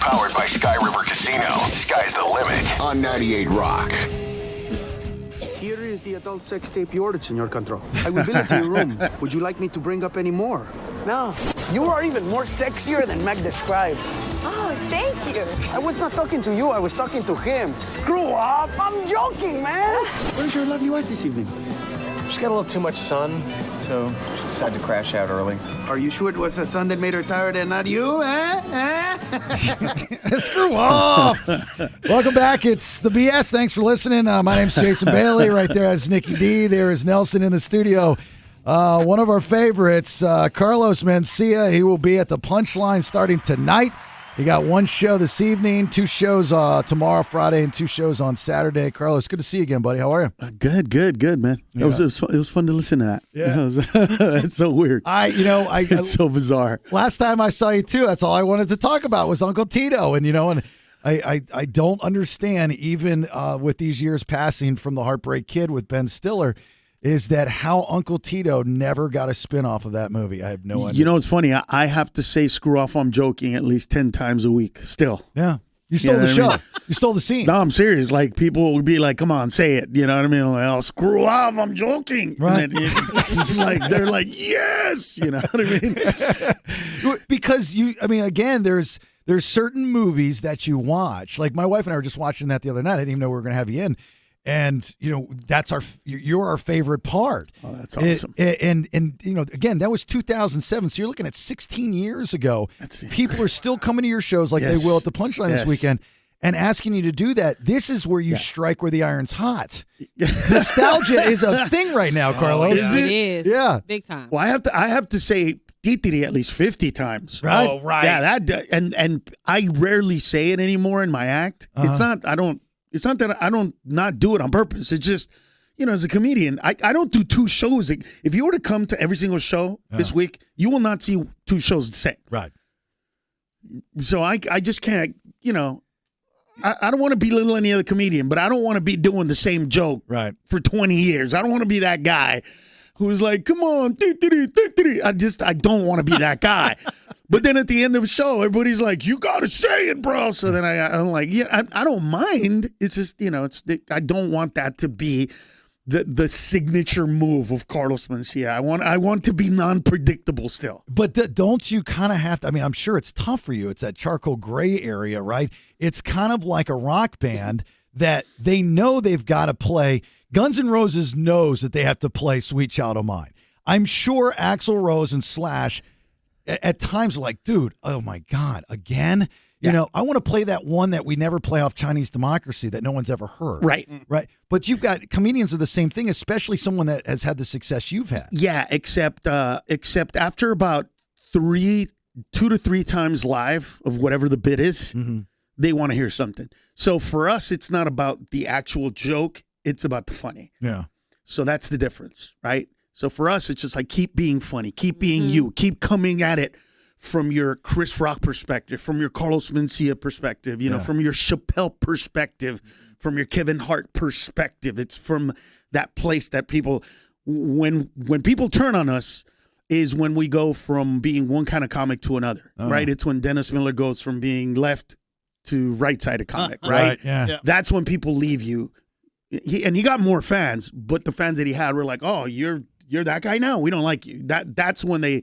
powered by Sky River Casino. Sky's the limit on 98 Rock. Here is the adult sex tape you ordered, Senor Control. I will bill it to your room. Would you like me to bring up any more? No. You are even more sexier than Meg described. Oh, thank you. I was not talking to you. I was talking to him. Screw off. I'm joking, man. Where's your lovely wife this evening? She's got a little too much sun, so she decided to crash out early. Are you sure it was the sun that made her tired and not you, Screw off. Welcome back. It's the BS. Thanks for listening. My name's Jason Bailey. Right there is Nikki D. There is Nelson in the studio. One of our favorites, Carlos Mencia. He will be at the Punchline starting tonight. He got one show this evening, two shows tomorrow, Friday, and two shows on Saturday. Carlos, good to see you again, buddy. How are you? Good, man. Yeah. It was fun to listen to that. Yeah. It's so weird. It's so bizarre. Last time I saw you too, that's all I wanted to talk about was Uncle Tito, and I don't understand even with these years passing from the Heartbreak Kid with Ben Stiller. Is that how Uncle Tito never got a spin-off of that movie? I have no idea. You know, it's funny. I have to say screw off, I'm joking at least 10 times a week still. Yeah. You stole the show. You stole the scene. No, I'm serious. Like, people would be like, come on, say it. You know what I mean? Like, oh, screw off, I'm joking. Right. And it's just like, they're like, yes. You know what I mean? Because again, there's certain movies that you watch. Like my wife and I were just watching that the other night. I didn't even know we were going to have you in. And, that's you're our favorite part. Oh, that's awesome. And again, that was 2007. So you're looking at 16 years ago. People are still coming to your shows like they will at the Punchline this weekend and asking you to do that. This is where you strike where the iron's hot. Nostalgia is a thing right now, Carlos. Is It is. Yeah. Big time. Well, I have to say Tito at least 50 times. Right. Oh, right. Yeah, and I rarely say it anymore in my act. It's not that I don't not do it on purpose. It's just, as a comedian, I don't do two shows. If you were to come to every single show this week, you will not see two shows the same. Right. So I just can't, I don't want to belittle any other comedian, but I don't want to be doing the same joke for 20 years. I don't want to be that guy who's like, come on, I don't want to be that guy. But then at the end of the show, everybody's like, you got to say it, bro. So then I'm like, I don't mind. It's just, I don't want that to be the signature move of Carlos Mencia. I want to be non-predictable still. But don't you kind of have to, I'm sure it's tough for you. It's that charcoal gray area, right? It's kind of like a rock band that they know they've got to play. Guns N' Roses knows that they have to play Sweet Child O' Mine. I'm sure Axl Rose and Slash at times are like, dude, oh my God, again? Yeah. I want to play that one that we never play off Chinese Democracy that no one's ever heard. Right. But you've got comedians are the same thing, especially someone that has had the success you've had. Yeah, except after about 2 to 3 times live of whatever the bit is, they want to hear something. So for us, it's not about the actual joke. It's about the funny. Yeah. So that's the difference, right? So for us, it's just like keep being funny, keep being you, keep coming at it from your Chris Rock perspective, from your Carlos Mencia perspective, from your Chappelle perspective, from your Kevin Hart perspective. It's from that place that people, when people turn on us, is when we go from being one kind of comic to another, right? It's when Dennis Miller goes from being left to right-sided comic, right? Yeah. That's when people leave you. He got more fans, but the fans that he had were like, "Oh, you're that guy now. We don't like you." That's when they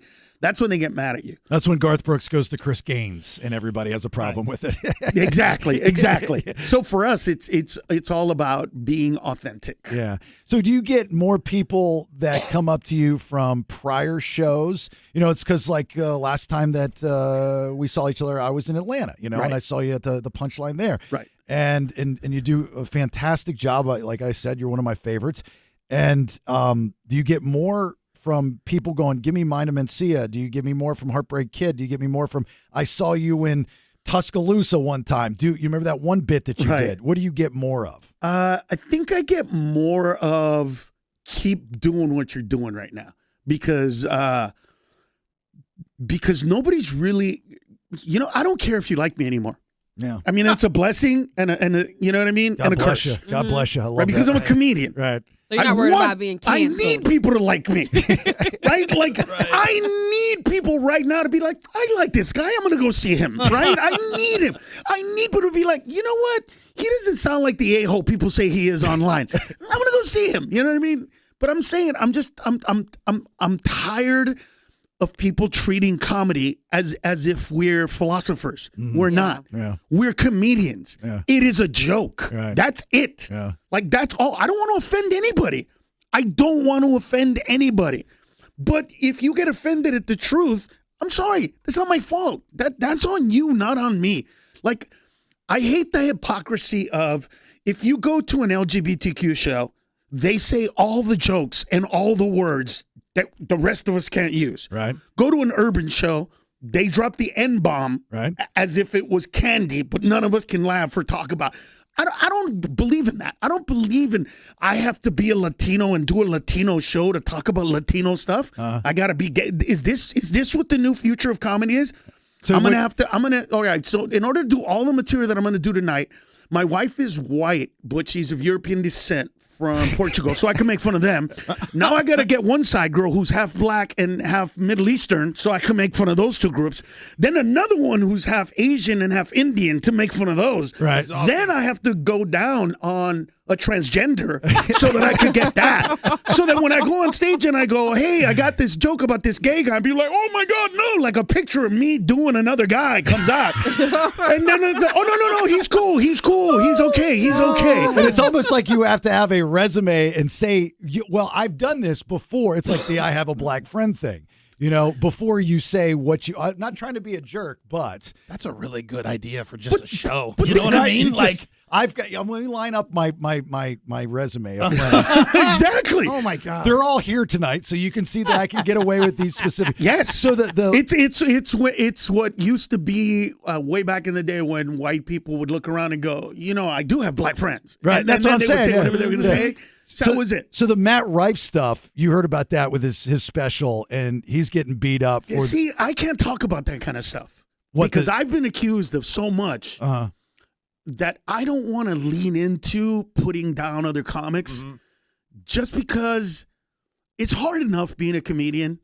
get mad at you. That's when Garth Brooks goes to Chris Gaines and everybody has a problem with it. Exactly. So for us, it's all about being authentic. Yeah. So do you get more people that come up to you from prior shows? It's because like last time that we saw each other, I was in Atlanta, and I saw you at the Punchline there. Right. And you do a fantastic job. Like I said, you're one of my favorites. And do you get more from people going, give me Mind of Mencia? Do you give me more from Heartbreak Kid? Do you get me more from, I saw you in Tuscaloosa one time? Do you remember that one bit that you did? What do you get more of? I think I get more of keep doing what you're doing right now because nobody's really, I don't care if you like me anymore. Yeah. It's a blessing and a you know what I mean? God and a bless curse. you. God bless you. I love Right, because that. I'm a comedian. Right. So you're not worried about being canceled. I need people to like me. Right? Like, I need people people right now to be like, I like this guy. I'm going to go see him, right? I need him. I need people to be like, you know what? He doesn't sound like the a-hole people say he is online. I'm going to go see him. You know what I mean? But I'm saying, I'm tired of people treating comedy as if we're philosophers. Mm-hmm. We're not. Yeah. We're comedians. Yeah. It is a joke. Right. That's it. Yeah. Like, that's all. I don't want to offend anybody. I don't want to offend anybody. But if you get offended at the truth, I'm sorry. That's not my fault. That's on you, not on me. Like, I hate the hypocrisy of, if you go to an LGBTQ show, they say all the jokes and all the words that the rest of us can't use. Right. Go to an urban show, they drop the N-bomb as if it was candy, but none of us can laugh or talk about. I don't believe in that. I don't believe in I have to be a Latino and do a Latino show to talk about Latino stuff. I got to be gay. Is this what the new future of comedy is? So all right. So in order to do all the material that I'm going to do tonight, my wife is white, but she's of European descent from Portugal, so I can make fun of them. Now I got to get one side girl who's half black and half Middle Eastern, so I can make fun of those two groups. Then another one who's half Asian and half Indian to make fun of those. Right. Awesome. Then I have to go down on a transgender so that I can get that. So that when I go on stage and I go, hey, I got this joke about this gay guy, I'd be like, oh my God, no. Like a picture of me doing another guy comes out. And then, no, he's cool. He's okay. And it's almost like you have to have a resume and say, well, I've done this before. It's like the I have a black friend thing. You know, before you say what you, I'm not trying to be a jerk, but that's a really good idea for just a show. You know what I mean? I'm going to line up my resume of friends. Exactly. Oh my God. They're all here tonight, so you can see that I can get away with these specific. Yes. So it's what used to be way back in the day when white people would look around and go, you know, I do have black friends. Right. And that's what I'm saying. Would say whatever they were going to say. So that was it. So the Matt Rife stuff, you heard about that with his special, and he's getting beat up. See, I can't talk about that kind of stuff because I've been accused of so much that I don't want to lean into putting down other comics just because it's hard enough being a comedian.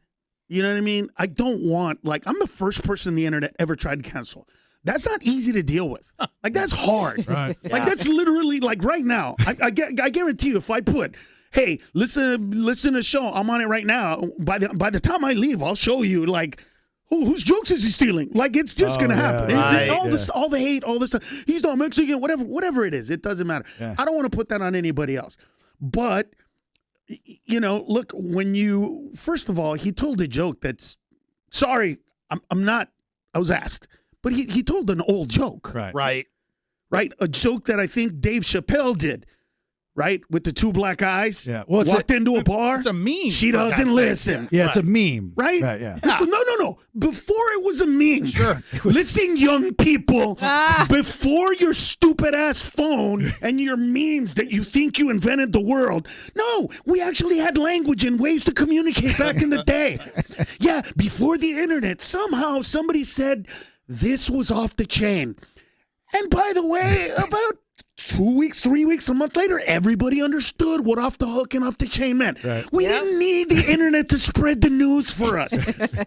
You know what I mean? I don't want, I'm the first person on the internet ever tried to cancel. That's not easy to deal with. Like, that's hard. Right. Like, that's literally, right now. I guarantee you, if I put, hey, listen to the show, I'm on it right now. By the time I leave, I'll show you, whose jokes is he stealing? Like, it's just going to happen. Yeah. All the hate, all this stuff. He's not Mexican, whatever it is. It doesn't matter. Yeah. I don't want to put that on anybody else. But, you know, look, first of all, he told a joke that's, sorry, I'm not, I was asked. But he told an old joke. Right. A joke that I think Dave Chappelle did. Right? With the two black eyes. Yeah. Well, walked into a bar. It's a meme. She doesn't listen. Yeah, it's a meme. Right? Yeah. No. Before it was a meme. Sure. Listen, young people. Before your stupid ass phone and your memes that you think you invented the world. No, we actually had language and ways to communicate back in the day. Yeah, before the internet, somehow somebody said this was off the chain. And by the way, about 2 weeks, 3 weeks, a month later, everybody understood what off the hook and off the chain meant. Right. We didn't need the internet to spread the news for us.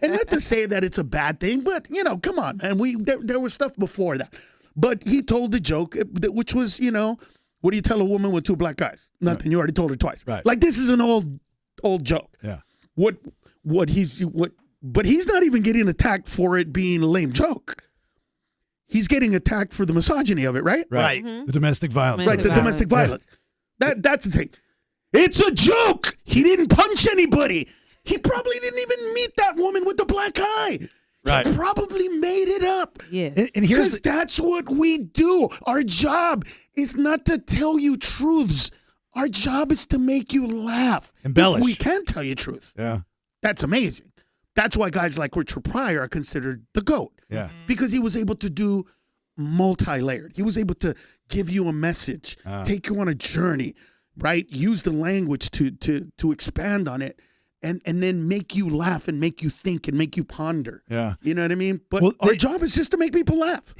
And not to say that it's a bad thing, but, you know, come on, man. There was stuff before that. But he told the joke, which was, you know, what do you tell a woman with two black guys? Nothing. Right. You already told her twice. Right. Like, this is an old joke. Yeah. But he's not even getting attacked for it being a lame joke. He's getting attacked for the misogyny of it, right? Right. Mm-hmm. The domestic violence. Right, the domestic violence. That's the thing. It's a joke. He didn't punch anybody. He probably didn't even meet that woman with the black eye. Right. He probably made it up. Yeah. And here's that's what we do. Our job is not to tell you truths. Our job is to make you laugh. Embellish. If we can tell you truth. Yeah. That's amazing. That's why guys like Richard Pryor are considered the GOAT. Yeah. Because he was able to do multi-layered. He was able to give you a message, take you on a journey, right? Use the language to expand on it and then make you laugh and make you think and make you ponder. Yeah. You know what I mean? But our job is just to make people laugh.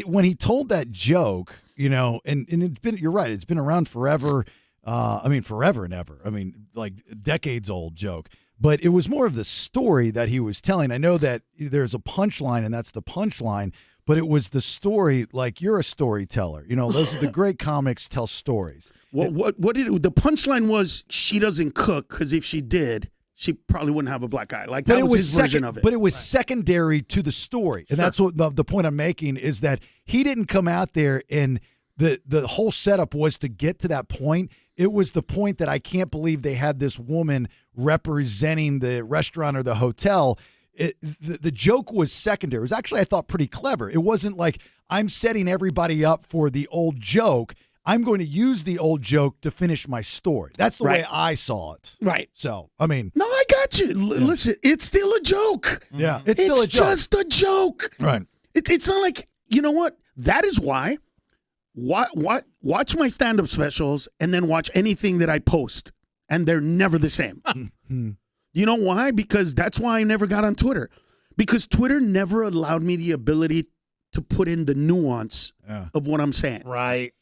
When he told that joke, you know, and it's been, you're right, it's been around forever. Forever and ever. I mean, like decades old joke. but it was more of the story that he was telling. I know that there's a punchline, and that's the punchline, but it was the story. Like, you're a storyteller. You know, those are the great comics tell stories. What did it, the punchline was? She doesn't cook, because if she did, she probably wouldn't have a black eye. Like, that was his version of it. But it was secondary to the story, and that's what the point I'm making is that he didn't come out there and the whole setup was to get to that point. It was the point that I can't believe they had this woman representing the restaurant or the hotel. The joke was secondary. It was actually, I thought, pretty clever. It wasn't like I'm setting everybody up for the old joke. I'm going to use the old joke to finish my story. That's the way I saw it. Right. So, I mean. No, I got you. Listen, it's still a joke. Yeah, it's still a joke. It's just a joke. Right. It's not like, you know what? That is why. Watch my stand-up specials and then watch anything that I post, and they're never the same. You know why? Because that's why I never got on Twitter. Because Twitter never allowed me the ability to put in the nuance of what I'm saying. Right.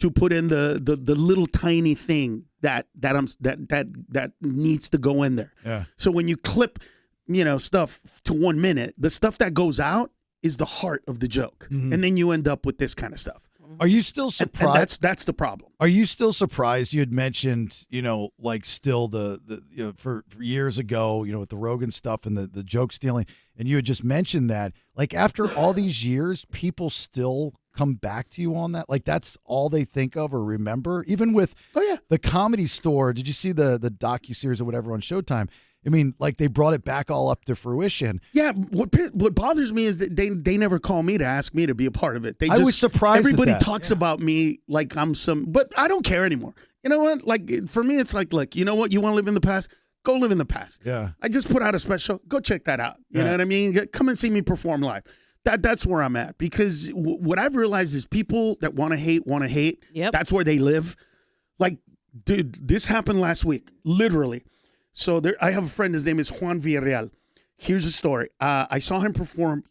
To put in the little tiny thing that needs to go in there. Yeah. So when you clip, stuff to 1 minute, the stuff that goes out is the heart of the joke. And then you end up with this kind of stuff. Are you still surprised? And that's the problem. Are you still surprised? You had mentioned, still the for years ago, with the Rogan stuff and the joke stealing, and you had just mentioned that, like, after all these years, people still come back to you on that. Like, that's all they think of or remember. Even with the Comedy Store, did you see the docuseries or whatever on Showtime? I mean, like, they brought it back all up to fruition. Yeah, what bothers me is that they never call me to ask me to be a part of it. I was surprised. Everybody at that. talks about me like I'm but I don't care anymore. You know what? Like, for me, it's like, look, you know what? You want to live in the past? Go live in the past. Yeah. I just put out a special. Go check that out. You know what I mean? Come and see me perform live. That's where I'm at, because what I've realized is people that want to hate. Yep. That's where they live. Like, dude, this happened last week, literally. So I have a friend. His name is Juan Villarreal. Here's the story. I saw him perform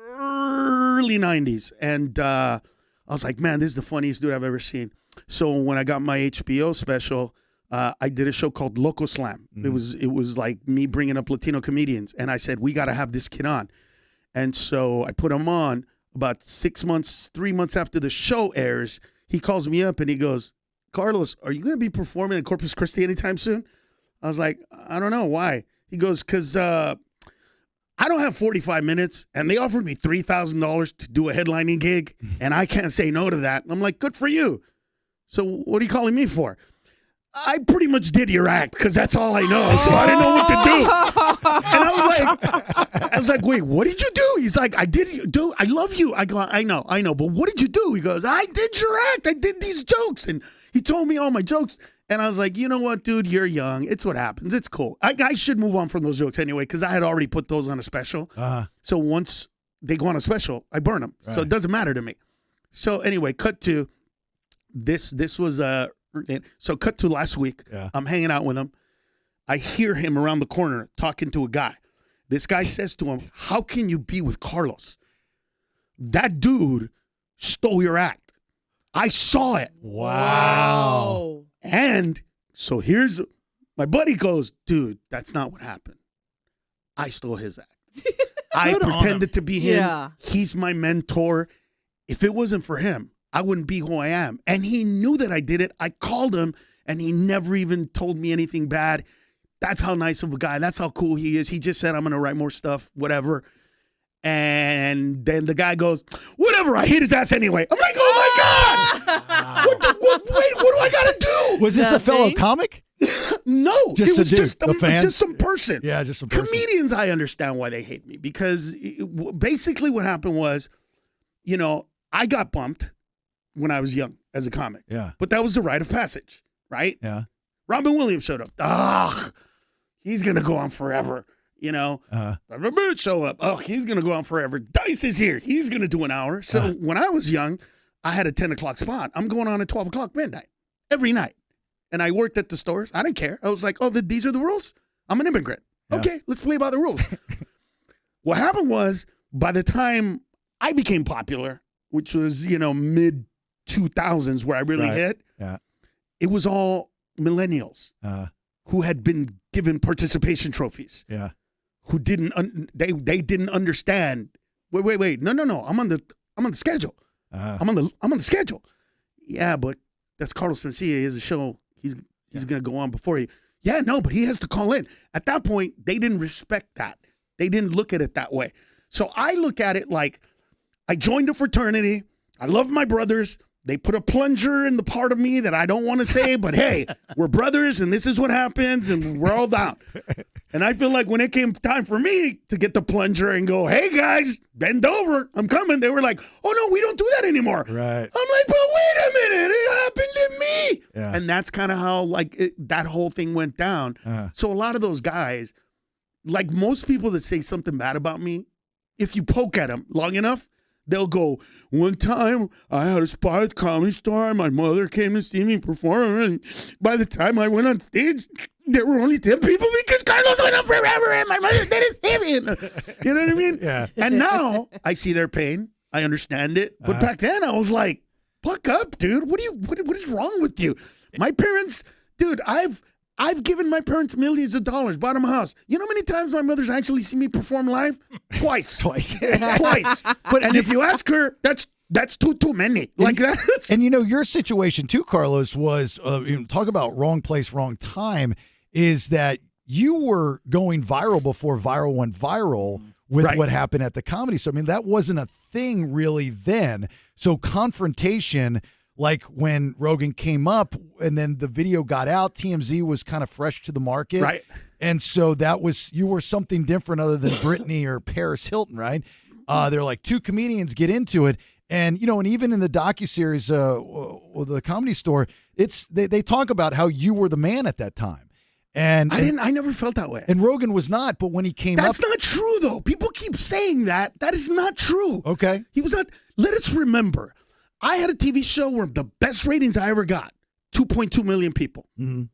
early 90s, and I was like, man, this is the funniest dude I've ever seen. So when I got my HBO special, I did a show called Loco Slam. It was like me bringing up Latino comedians, and I said, we got to have this kid on. And so I put him on. About 3 months after the show airs, he calls me up and he goes, Carlos, are you going to be performing in Corpus Christi anytime soon? I was like, I don't know. Why? He goes, because I don't have 45 minutes, and they offered me $3,000 to do a headlining gig, and I can't say no to that. And I'm like, good for you. So what are you calling me for? I pretty much did your act, because that's all I know. So I didn't know what to do. And I was like, wait, what did you do? He's like, I love you. I go, I know. But what did you do? He goes, I did your act. I did these jokes. And he told me all my jokes. And I was like, you know what, dude, you're young. It's what happens. It's cool. I should move on from those jokes anyway, because I had already put those on a special. So once they go on a special, I burn them. Right. So it doesn't matter to me. So anyway, cut to this was so cut to last week. Yeah. I'm hanging out with him. I hear him around the corner talking to a guy. This guy says to him, how can you be with Carlos? That dude stole your act. I saw it. Wow. And so here's my buddy goes, dude, that's not what happened. I stole his act. I pretended to be him. Yeah. He's my mentor. If it wasn't for him, I wouldn't be who I am. And he knew that I did it. I called him, and he never even told me anything bad. That's how nice of a guy. That's how cool he is. He just said, I'm going to write more stuff, whatever. And then the guy goes, whatever, I hit his ass anyway. I'm like, oh my God. What do I got to do? Was this a fellow comic? No. Just a dude, a fan? It's just some person. Yeah, just some person. Comedians, I understand why they hate me, because basically what happened was, I got bumped when I was young as a comic. Yeah. But that was the rite of passage, right? Yeah. Robin Williams showed up. He's going to go on forever. Show up. Oh, he's going to go on forever. Dice is here. He's going to do an hour. So when I was young, I had a 10 o'clock spot. I'm going on at 12 o'clock midnight every night. And I worked at the stores. I didn't care. I was like, these are the rules? I'm an immigrant. Yeah. Okay, let's play by the rules. What happened was, by the time I became popular, which was, mid 2000s where I really hit, it was all millennials. who had been given participation trophies. Yeah. Who didn't they didn't understand. Wait. No. I'm on the schedule. I'm on the schedule. Yeah, but that's Carlos Mencia. He has a show. He's going to go on before you. Yeah, no, but he has to call in. At that point, they didn't respect that. They didn't look at it that way. So I look at it like I joined a fraternity. I love my brothers. They put a plunger in the part of me that I don't want to say, but hey, we're brothers and this is what happens and we're all down. And I feel like when it came time for me to get the plunger and go, hey guys, bend over, I'm coming. They were like, oh no, we don't do that anymore. Right. I'm like, but wait a minute, it happened to me. Yeah. And that's kind of how that whole thing went down. So a lot of those guys, like most people that say something bad about me, if you poke at them long enough, they'll go, one time I had a spot at the Comedy Store. My mother came to see me perform. And by the time I went on stage, there were only 10 people because Carlos went on forever and my mother didn't see me. You know what I mean? Yeah. And now I see their pain. I understand it. But back then I was like, fuck up, dude. What is wrong with you? My parents, dude, I've given my parents millions of dollars, bought them a house. You know how many times my mother's actually seen me perform live? Twice. Twice. And if you ask her, that's too many. Like that. And your situation too, Carlos, was talk about wrong place, wrong time. Is that you were going viral before viral went viral with what happened at the comedy. So I mean, that wasn't a thing really then. So confrontation. Like when Rogan came up and then the video got out, TMZ was kind of fresh to the market. Right. And so you were something different other than Britney or Paris Hilton, right? They're like two comedians get into it. And, and even in the docuseries, the Comedy Store, they talk about how you were the man at that time. And I never felt that way. And Rogan was not, but when he came up. That's not true, though. People keep saying that. That is not true. Okay. He was not. Let us remember. I had a TV show where the best ratings I ever got, 2.2 million people. Mm-hmm.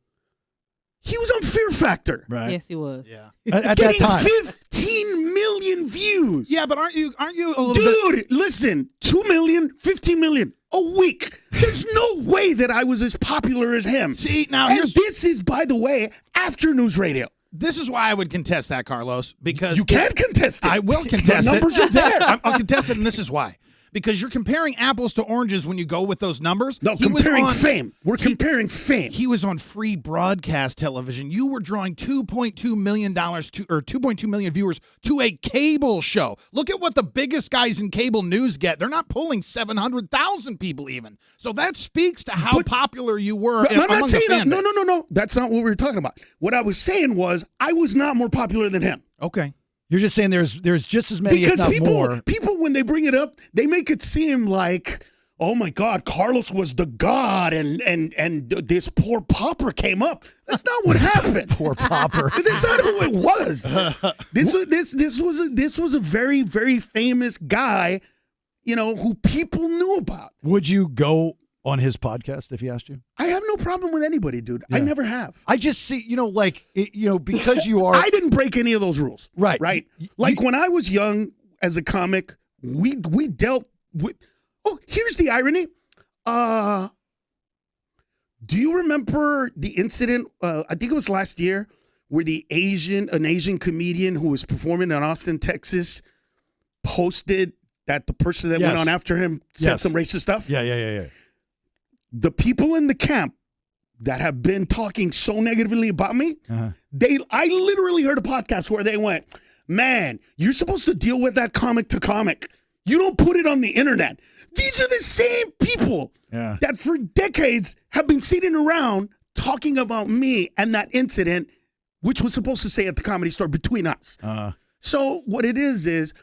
He was on Fear Factor. Right. Yes, he was. Yeah. At that time. 15 million views. Yeah, but aren't you a little bit? Dude, listen, 2 million, 15 million a week. There's no way that I was as popular as him. See, now and this is, by the way, after news radio. This is why I would contest that, Carlos, because you can't contest it. I will contest it. The numbers are there. I'll contest it, and this is why. Because you're comparing apples to oranges when you go with those numbers. No, comparing fame. We're comparing fame. He was on free broadcast television. You were drawing $2.2 million or 2.2 million viewers to a cable show. Look at what the biggest guys in cable news get. They're not pulling 700,000 people even. So that speaks to how popular you were among the fan base. No. That's not what we were talking about. What I was saying was I was not more popular than him. Okay. You're just saying there's just as many, because if not more. People, when they bring it up, they make it seem like, oh my God, Carlos was the god, and this poor pauper came up. That's not what happened. Poor pauper. That's not who it was. This was a very, very famous guy, who people knew about. Would you go on his podcast if he asked you? I have no problem with anybody, dude. Yeah. I never have. I just see, because you are. I didn't break any of those rules. Right. Right. Like when I was young as a comic, we dealt with. Oh, here's the irony. Do you remember the incident? I think it was last year, where an Asian comedian who was performing in Austin, Texas, posted that the person that went on after him said some racist stuff. Yeah. The people in the camp that have been talking so negatively about me, I literally heard a podcast where they went, man, you're supposed to deal with that comic to comic. You don't put it on the internet. These are the same people that for decades have been sitting around talking about me and that incident, which was supposed to say at the Comedy Store between us. So what it is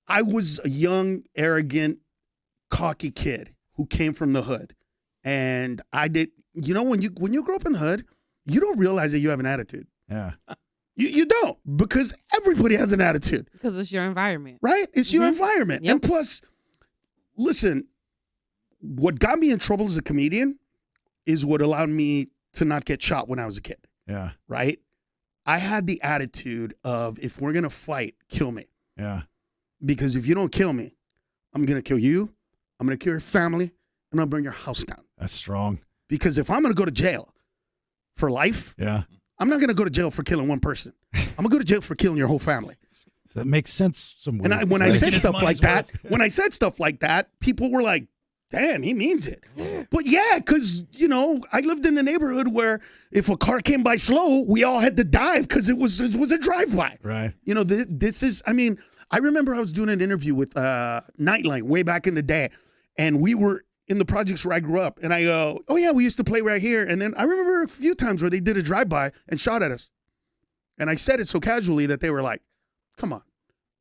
I was a young, arrogant, cocky kid who came from the hood. And I did, when you grow up in the hood, you don't realize that you have an attitude. Yeah. You don't, because everybody has an attitude. Because it's your environment. Right? It's your environment. Yep. And plus, listen, what got me in trouble as a comedian is what allowed me to not get shot when I was a kid. Yeah. Right? I had the attitude of, if we're going to fight, kill me. Yeah. Because if you don't kill me, I'm going to kill you. I'm going to kill your family. I'm going to burn your house down. That's strong. Because if I'm going to go to jail for life. Yeah. I'm not going to go to jail for killing one person. I'm going to go to jail for killing your whole family. That makes sense. And when I said stuff like that, people were like, damn, he means it. But yeah, because, I lived in a neighborhood where if a car came by slow, we all had to dive because it was a drive-by. Right. This is, I remember I was doing an interview with Nightline way back in the day, and we were in the projects where I grew up, and I go, oh yeah, we used to play right here. And then I remember a few times where they did a drive-by and shot at us. And I said it so casually that they were like, come on.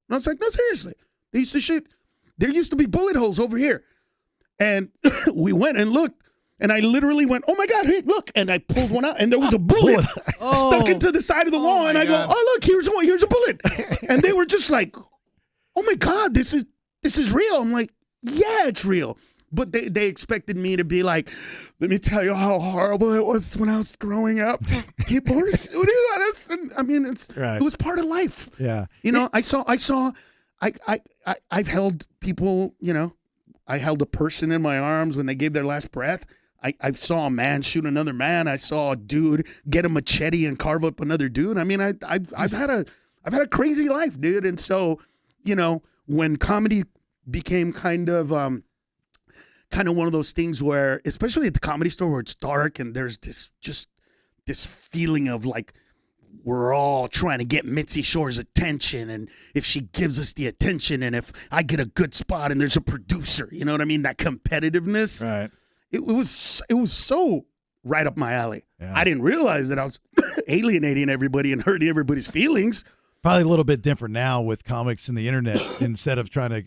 And I was like, no, seriously. They used to shoot. There used to be bullet holes over here. And we went and looked, and I literally went, oh, my God, hey, look. And I pulled one out, and there was a bullet stuck into the side of the wall. And I go, oh, look, here's a bullet. And they were just like, oh, my God, this is real. I'm like, yeah, it's real. But they expected me to be like, let me tell you how horrible it was when I was growing up. People were shooting at us. And, it was part of life. Yeah. I've held people, I held a person in my arms when they gave their last breath. I saw a man shoot another man. I saw a dude get a machete and carve up another dude. I've had a crazy life, dude. And so, when comedy became kind of one of those things where, especially at the Comedy Store, where it's dark and there's this feeling of like we're all trying to get Mitzi Shore's attention, and if she gives us the attention, and if I get a good spot, and there's a producer, you know what I mean? That competitiveness, right? It was so right up my alley. Yeah. I didn't realize that I was alienating everybody and hurting everybody's feelings. Probably a little bit different now with comics and the internet. Instead of trying to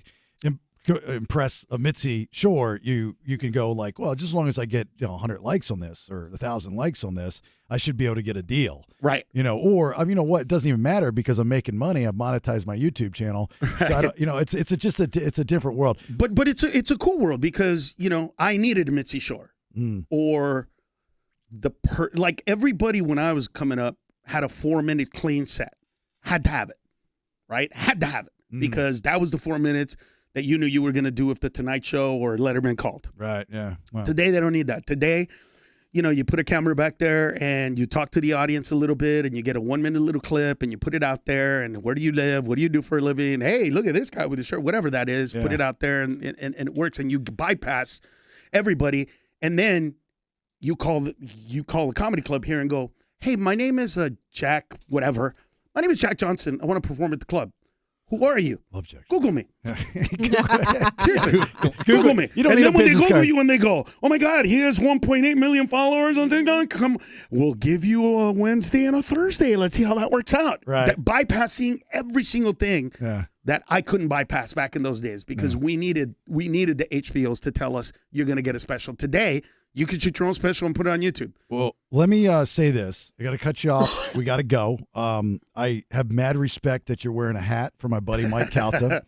impress a Mitzi Shore, you can go like, well, just as long as I get 100 likes on this or 1,000 likes on this, I should be able to get a deal, right? Or what? It doesn't even matter because I'm making money. I've monetized my YouTube channel, right. So I don't, it's a different world. But it's a cool world because I needed a Mitzi Shore or like everybody when I was coming up had a 4-minute clean set, had to have it, right? Had to have it because that was the 4 minutes that you knew you were going to do if the Tonight Show or Letterman called. Right, yeah. Wow. Today, they don't need that. Today, you put a camera back there and you talk to the audience a little bit and you get a 1-minute little clip and you put it out there and where do you live? What do you do for a living? Hey, look at this guy with his shirt, whatever that is. Yeah. Put it out there and it works and you bypass everybody. And then you call the comedy club here and go, hey, my name is Jack, whatever. My name is Jack Johnson. I want to perform at the club. Who are you? Love Jack. Google me. Seriously. Google me. You don't and need then a when they business Google card. you and they go, oh my God, he has 1.8 million followers on TikTok. Come, we'll give you a Wednesday and a Thursday. Let's see how that works out. Right. Bypassing every single thing that I couldn't bypass back in those days because we needed the HBOs to tell us you're going to get a special. Today, you can shoot your own special and put it on YouTube. Well, let me say this. I got to cut you off. We got to go. I have mad respect that you're wearing a hat for my buddy Mike Calta.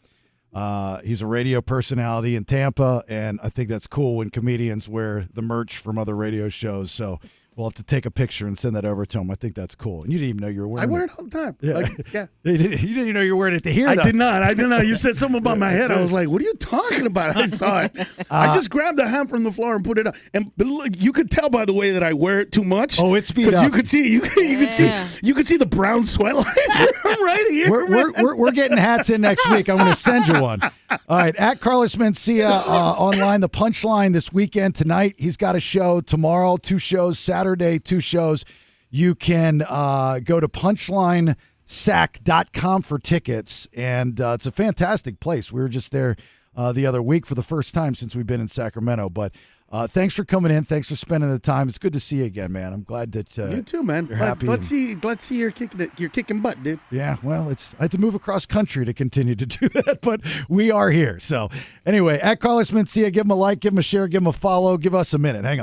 He's a radio personality in Tampa, and I think that's cool when comedians wear the merch from other radio shows. So we'll have to take a picture and send that over to him. I think that's cool. And you didn't even know you were wearing it. I wear it all the time. Yeah. You didn't even know you were wearing it to hear, I though. did not. You said something about my head. I was like, what are you talking about? I saw it. I just grabbed the hat from the floor and put it up. And look, you could tell by the way that I wear it too much. Oh, it's beat up. Because you could see the brown sweat line right here. We're getting hats in next week. I'm going to send you one. All right, at Carlos Mencia online, the Punchline this weekend tonight. He's got a show tomorrow, 2 shows, Saturday, 2 shows. You can go to punchlinesac.com for tickets, and it's a fantastic place. We were just there the other week for the first time since we've been in Sacramento. But thanks for coming in. Thanks for spending the time. It's good to see you again, man. I'm glad that you too, man. You're happy. Let's see you're kicking butt, dude. Yeah, well, I had to move across country to continue to do that, but we are here. So anyway, at Carlos Mencia, give him a like, give him a share, give him a follow, give us a minute. Hang on.